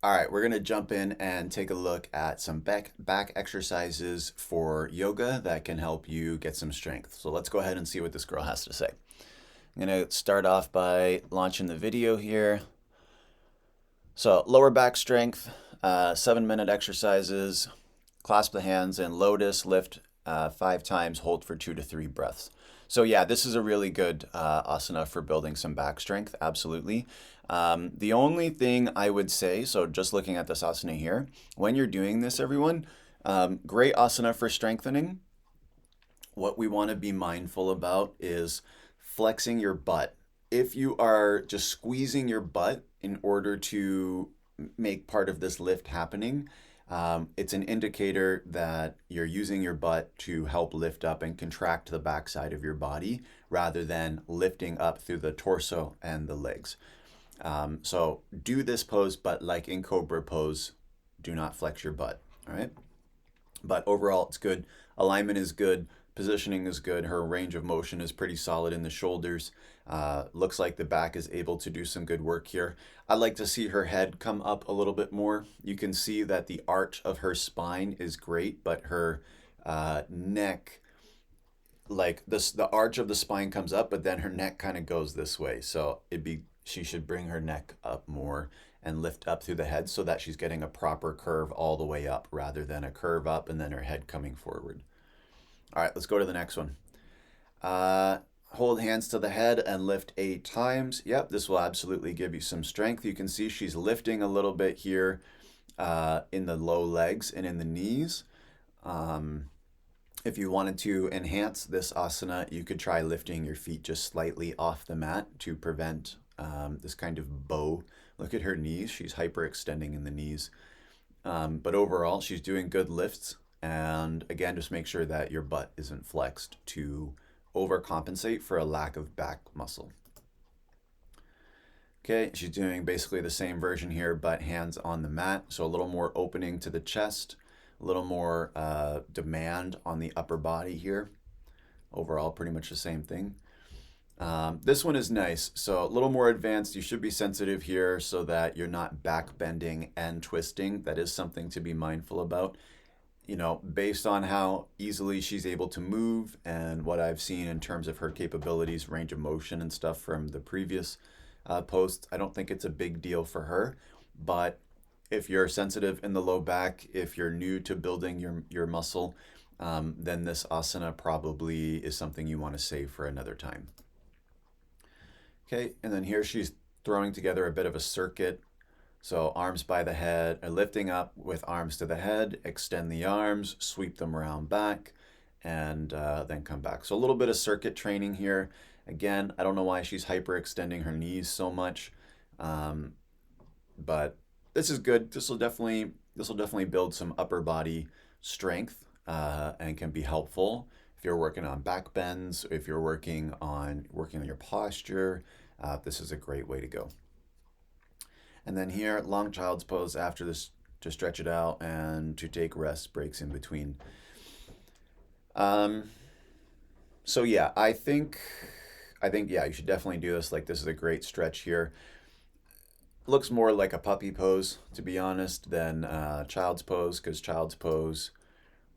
All right, we're gonna jump in and take a look at some back exercises for yoga that can help you get some strength. So let's go ahead and see what this girl has to say. I'm gonna start off by launching the video here. So lower back strength, 7-minute exercises. Clasp the hands and lotus, lift 5 times, hold for 2 to 3 breaths. So yeah, this is a really good asana for building some back strength, absolutely. The only thing I would say, so just looking at this asana here, when you're doing this, everyone, great asana for strengthening. What we want to be mindful about is flexing your butt. If you are just squeezing your butt in order to make part of this lift happening, it's an indicator that you're using your butt to help lift up and contract the backside of your body rather than lifting up through the torso and the legs. So do this pose, but like in Cobra pose, do not flex your butt. All right. But overall, it's good. Alignment is good. Positioning is good. Her range of motion is pretty solid in the shoulders. Looks like the back is able to do some good work here. I'd like to see her head come up a little bit more. You can see that the arch of her spine is great, but her neck, like this, the arch of the spine comes up, but then her neck kind of goes this way. So she should bring her neck up more and lift up through the head so that she's getting a proper curve all the way up rather than a curve up and then her head coming forward. All right, let's go to the next one. Hold hands to the head and lift 8 times. Yep, this will absolutely give you some strength. You can see she's lifting a little bit here in the low legs and in the knees. If you wanted to enhance this asana, you could try lifting your feet just slightly off the mat to prevent this kind of bow. Look at her knees. She's hyperextending in the knees. But overall, she's doing good lifts. And again, just make sure that your butt isn't flexed to overcompensate for a lack of back muscle. Okay, she's doing basically the same version here, but hands on the mat. So a little more opening to the chest, a little more demand on the upper body here. Overall, pretty much the same thing. This one is nice. So a little more advanced. You should be sensitive here so that you're not back bending and twisting. That is something to be mindful about. You know, based on how easily she's able to move and what I've seen in terms of her capabilities, range of motion and stuff from the previous posts, I don't think it's a big deal for her. But if you're sensitive in the low back, if you're new to building your muscle, then this asana probably is something you want to save for another time. Okay, and then here she's throwing together a bit of a circuit. So arms by the head, lifting up with arms to the head, extend the arms, sweep them around back, and then come back. So a little bit of circuit training here. Again, I don't know why she's hyperextending her knees so much, but this is good. This will definitely build some upper body strength and can be helpful if you're working on back bends, if you're working on your posture. This is a great way to go. And then here, long child's pose after this to stretch it out and to take rest breaks in between. So yeah, I think yeah, you should definitely do this. Like this is a great stretch here. Looks more like a puppy pose, to be honest, than child's pose, because child's pose,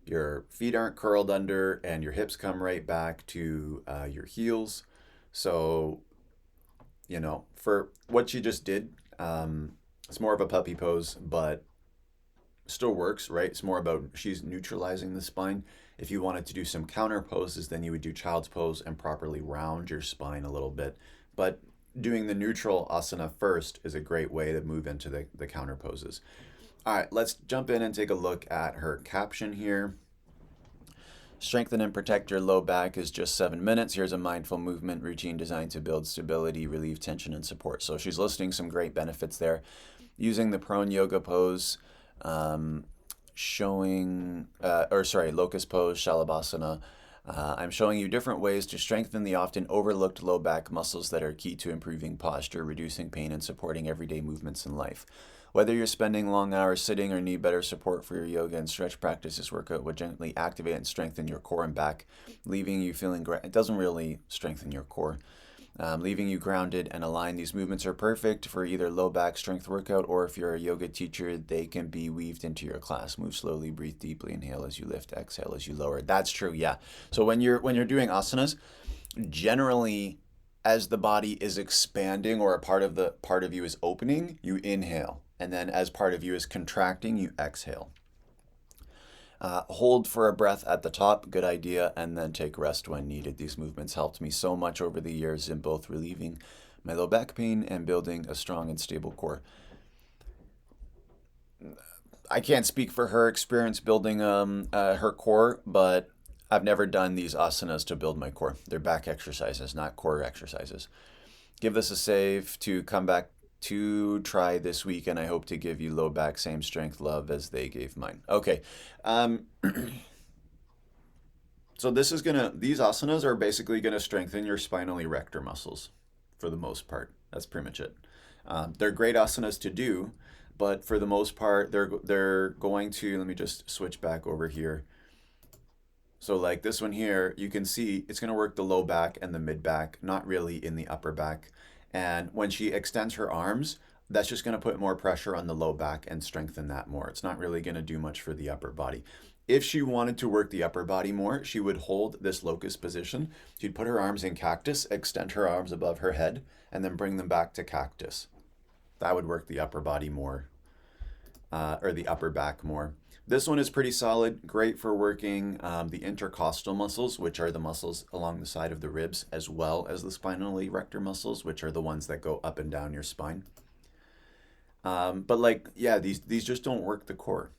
your feet aren't curled under and your hips come right back to your heels. So, you know, for what you just did, it's more of a puppy pose, but still works, right? It's more about she's neutralizing the spine. If you wanted to do some counter poses, then you would do child's pose and properly round your spine a little bit. But doing the neutral asana first is a great way to move into the counter poses. All right, let's jump in and take a look at her caption here. Strengthen and protect your low back is just 7 minutes. Here's a mindful movement routine designed to build stability, relieve tension, and support. So she's listing some great benefits there. Using the prone yoga pose, locust pose, shalabhasana. I'm showing you different ways to strengthen the often overlooked low back muscles that are key to improving posture, reducing pain, and supporting everyday movements in life. Whether you're spending long hours sitting or need better support for your yoga and stretch practice, this workout will gently activate and strengthen your core and back, leaving you feeling great. It doesn't really strengthen your core. leaving you grounded and aligned. These movements are perfect for either low back strength workout, or if you're a yoga teacher, they can be weaved into your class. Move slowly, breathe deeply, inhale as you lift, exhale as you lower. That's true, yeah. So when you're doing asanas, generally as the body is expanding or a part of you is opening, you inhale. And then as part of you is contracting, you exhale. Hold for a breath at the top, good idea, and then take rest when needed. These movements helped me so much over the years in both relieving my low back pain and building a strong and stable core. I can't speak for her experience building her core, but I've never done these asanas to build my core. They're back exercises, not core exercises. Give this a save to come back to try this week, and I hope to give you low back same strength love as they gave mine. Okay. Um, so these asanas are basically gonna strengthen your spinal erector muscles for the most part. That's pretty much it. They're great asanas to do, but for the most part, they're going to, let me just switch back over here. So like this one here, you can see it's going to work the low back and the mid back, not really in the upper back. And when she extends her arms, that's just going to put more pressure on the low back and strengthen that more. It's not really going to do much for the upper body. If she wanted to work the upper body more, she would hold this locust position. She'd put her arms in cactus, extend her arms above her head, and then bring them back to cactus. That would work the upper body more, or the upper back more. This one is pretty solid, great for working the intercostal muscles, which are the muscles along the side of the ribs, as well as the spinal erector muscles, which are the ones that go up and down your spine. But like, yeah, these just don't work the core.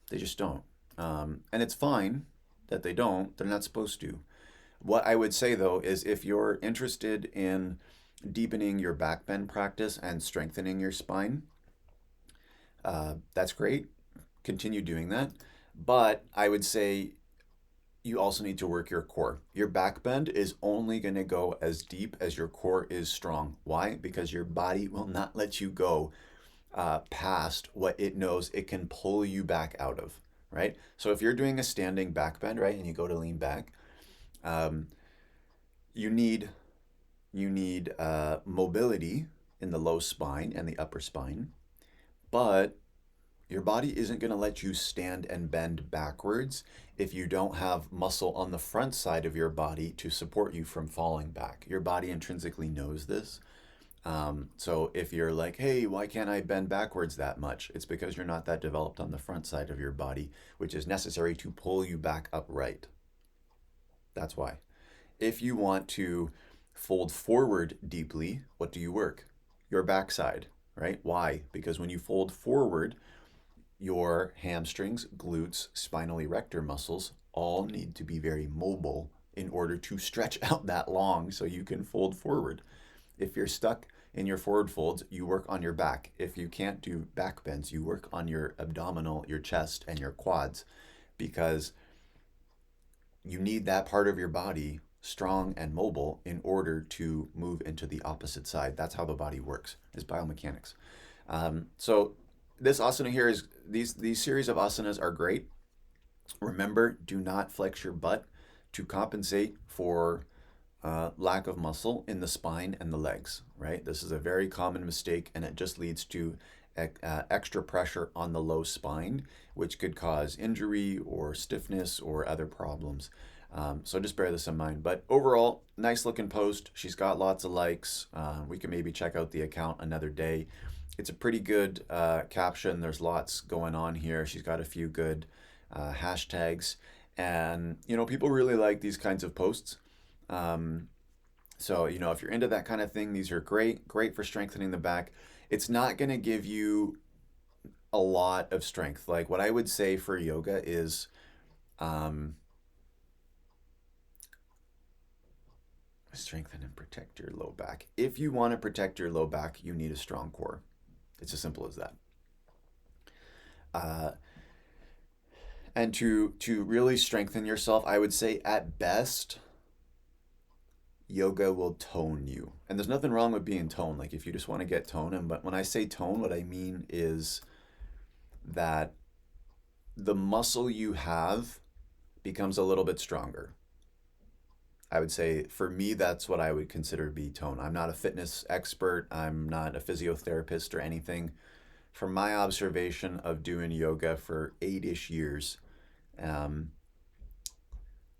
They just don't. And it's fine that they don't. They're not supposed to. What I would say though is if you're interested in deepening your back bend practice and strengthening your spine, that's great. Continue doing that. But I would say you also need to work your core. Your back bend is only going to go as deep as your core is strong. Why? Because your body will not let you go past what it knows it can pull you back out of, right? So if you're doing a standing back bend, right, and you go to lean back, um, you need mobility in the low spine and the upper spine, but your body isn't going to let you stand and bend backwards if you don't have muscle on the front side of your body to support you from falling back. Your body intrinsically knows this. So if you're like, hey, why can't I bend backwards that much? It's because you're not that developed on the front side of your body, which is necessary to pull you back upright. That's why. If you want to fold forward deeply, what do you work? Your backside, right? Why? Because when you fold forward, your hamstrings, glutes, spinal erector muscles all need to be very mobile in order to stretch out that long so you can fold forward. If you're stuck in your forward folds, you work on your back. If you can't do back bends, you work on your abdominal, your chest, and your quads because you need that part of your body strong and mobile in order to move into the opposite side. That's how the body works, is biomechanics. So this asana here is, these series of asanas are great. Remember, do not flex your butt to compensate for lack of muscle in the spine and the legs, right? This is a very common mistake, and it just leads to extra pressure on the low spine, which could cause injury or stiffness or other problems. So just bear this in mind. But overall, nice looking post. She's got lots of likes. We can maybe check out the account another day. It's a pretty good caption. There's lots going on here. She's got a few good hashtags. And, people really like these kinds of posts. So, if you're into that kind of thing, these are great for strengthening the back. It's not going to give you a lot of strength. Like what I would say for yoga is, strengthen and protect your low back. If you want to protect your low back, you need a strong core. It's as simple as that. And to really strengthen yourself, I would say at best, yoga will tone you. And there's nothing wrong with being toned. Like if you just want to get toned, but when I say tone, what I mean is that the muscle you have becomes a little bit stronger. I would say for me, that's what I would consider to be tone. I'm not a fitness expert, I'm not a physiotherapist or anything. From my observation of doing yoga for 8-ish years, um,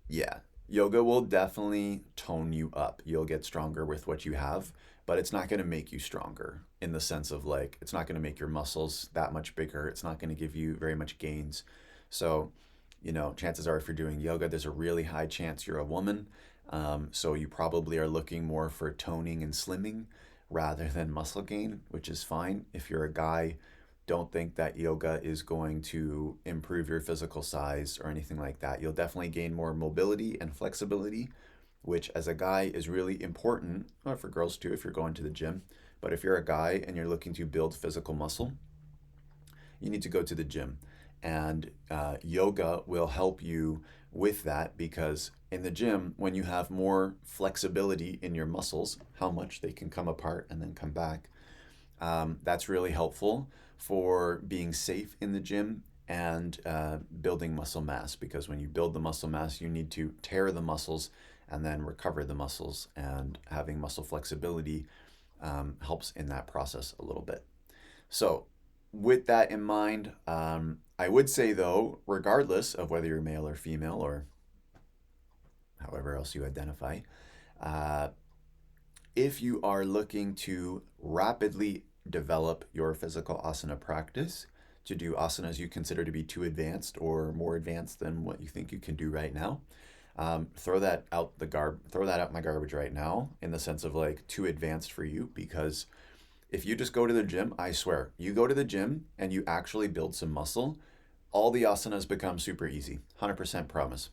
yeah, yoga will definitely tone you up. You'll get stronger with what you have, but it's not going to make you stronger in the sense of like, it's not going to make your muscles that much bigger. It's not going to give you very much gains. So, chances are if you're doing yoga, there's a really high chance you're a woman. So you probably are looking more for toning and slimming rather than muscle gain, which is fine. If you're a guy, don't think that yoga is going to improve your physical size or anything like that. You'll definitely gain more mobility and flexibility, which as a guy is really important, or for girls too if you're going to the gym. But if you're a guy and you're looking to build physical muscle, you need to go to the gym. And yoga will help you with that because in the gym, when you have more flexibility in your muscles, how much they can come apart and then come back, that's really helpful for being safe in the gym and building muscle mass because when you build the muscle mass, you need to tear the muscles and then recover the muscles, and having muscle flexibility helps in that process a little bit. So, with that in mind, I would say though, regardless of whether you're male or female or however else you identify, uh, if you are looking to rapidly develop your physical asana practice, to do asanas you consider to be too advanced or more advanced than what you think you can do right now, throw that out my garbage right now in the sense of like too advanced for you because if you just go to the gym, I swear, you go to the gym and you actually build some muscle, all the asanas become super easy. 100% promise.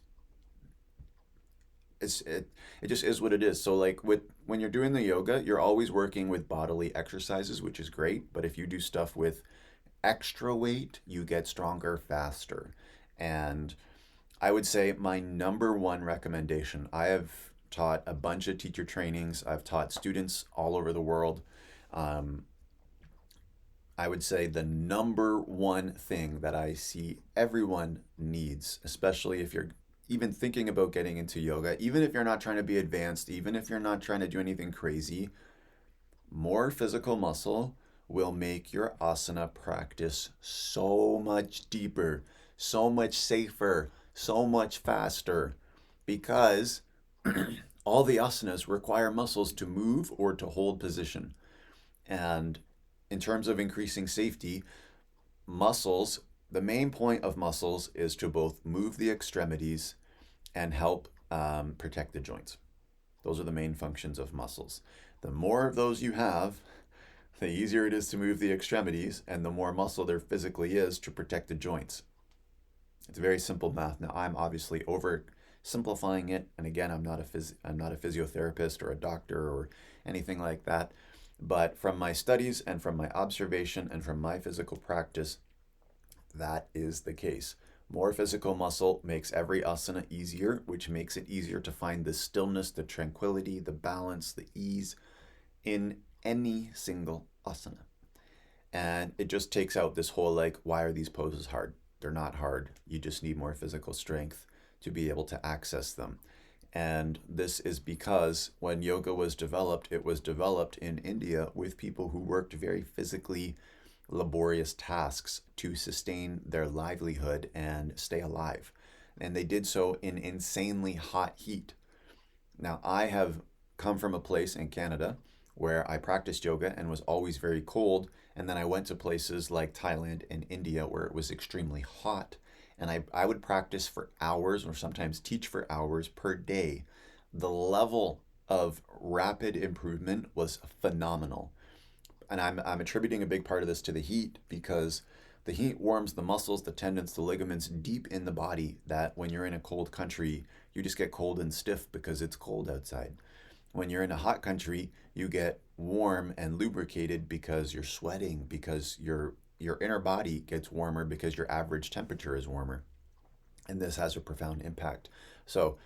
It just is what it is. So like with when you're doing the yoga, you're always working with bodily exercises, which is great. But if you do stuff with extra weight, you get stronger faster. And I would say my number one recommendation, I have taught a bunch of teacher trainings. I've taught students all over the world. Um, I would say the number one thing that I see everyone needs, especially if you're even thinking about getting into yoga, even if you're not trying to be advanced, even if you're not trying to do anything crazy, more physical muscle will make your asana practice so much deeper, so much safer, so much faster because all the asanas require muscles to move or to hold position. And in terms of increasing safety, muscles, the main point of muscles is to both move the extremities and help protect the joints. Those are the main functions of muscles. The more of those you have, the easier it is to move the extremities and the more muscle there physically is to protect the joints. It's very simple math. Now I'm obviously oversimplifying it, and again, I'm not a physiotherapist or a doctor or anything like that. But from my studies and from my observation and from my physical practice, that is the case. More physical muscle makes every asana easier, which makes it easier to find the stillness, the tranquility, the balance, the ease in any single asana. And it just takes out this whole like, why are these poses hard? They're not hard. You just need more physical strength to be able to access them. And this is because when yoga was developed, it was developed in India with people who worked very physically laborious tasks to sustain their livelihood and stay alive. And they did so in insanely hot heat. Now, I have come from a place in Canada where I practiced yoga and was always very cold. And then I went to places like Thailand and India where it was extremely hot. And I would practice for hours or sometimes teach for hours per day. The level of rapid improvement was phenomenal. And I'm attributing a big part of this to the heat because the heat warms the muscles, the tendons, the ligaments deep in the body that when you're in a cold country, you just get cold and stiff because it's cold outside. When you're in a hot country, you get warm and lubricated because you're sweating, because your inner body gets warmer because your average temperature is warmer. And this has a profound impact. So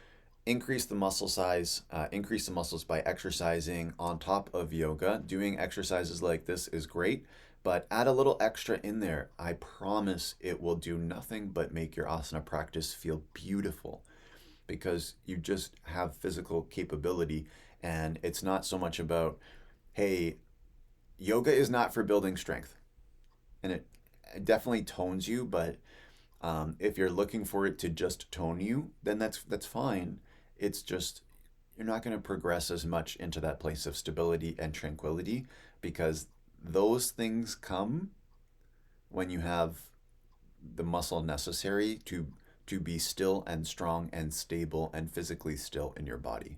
increase the muscle size, increase the muscles by exercising on top of yoga. Doing exercises like this is great, but add a little extra in there. I promise it will do nothing but make your asana practice feel beautiful because you just have physical capability. And it's not so much about, hey, yoga is not for building strength. And it definitely tones you, but if you're looking for it to just tone you, then that's fine. It's just you're not going to progress as much into that place of stability and tranquility because those things come when you have the muscle necessary to be still and strong and stable and physically still in your body.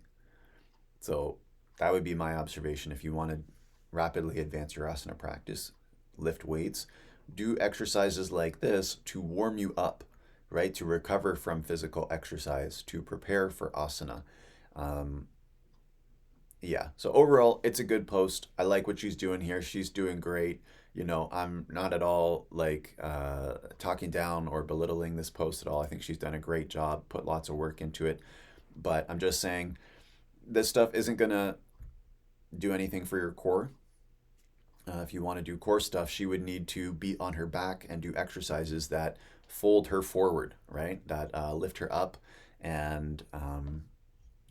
So that would be my observation. If you want to rapidly advance your asana practice, lift weights, do exercises like this to warm you up, right? To recover from physical exercise, to prepare for asana. Um, yeah. So overall, it's a good post. I like what she's doing here. She's doing great. I'm not at all like talking down or belittling this post at all. I think she's done a great job, put lots of work into it. But I'm just saying this stuff isn't gonna do anything for your core. If you want to do core stuff, she would need to be on her back and do exercises that fold her forward, right? That lift her up, and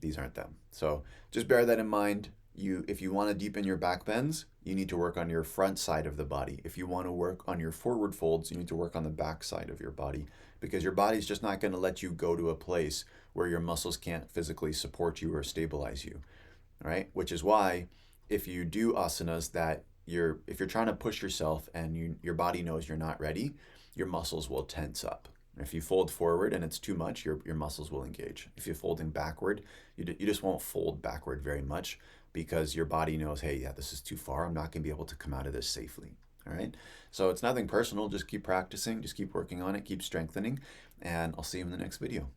these aren't them. So just bear that in mind. If you want to deepen your back bends, you need to work on your front side of the body. If you want to work on your forward folds, you need to work on the back side of your body because your body's just not going to let you go to a place where your muscles can't physically support you or stabilize you, right? Which is why if you do asanas that if you're trying to push yourself and your body knows you're not ready, your muscles will tense up. If you fold forward and it's too much, your muscles will engage. If you're folding backward, you just won't fold backward very much because your body knows, hey, yeah, this is too far. I'm not going to be able to come out of this safely. All right. So it's nothing personal. Just keep practicing. Just keep working on it. Keep strengthening. And I'll see you in the next video.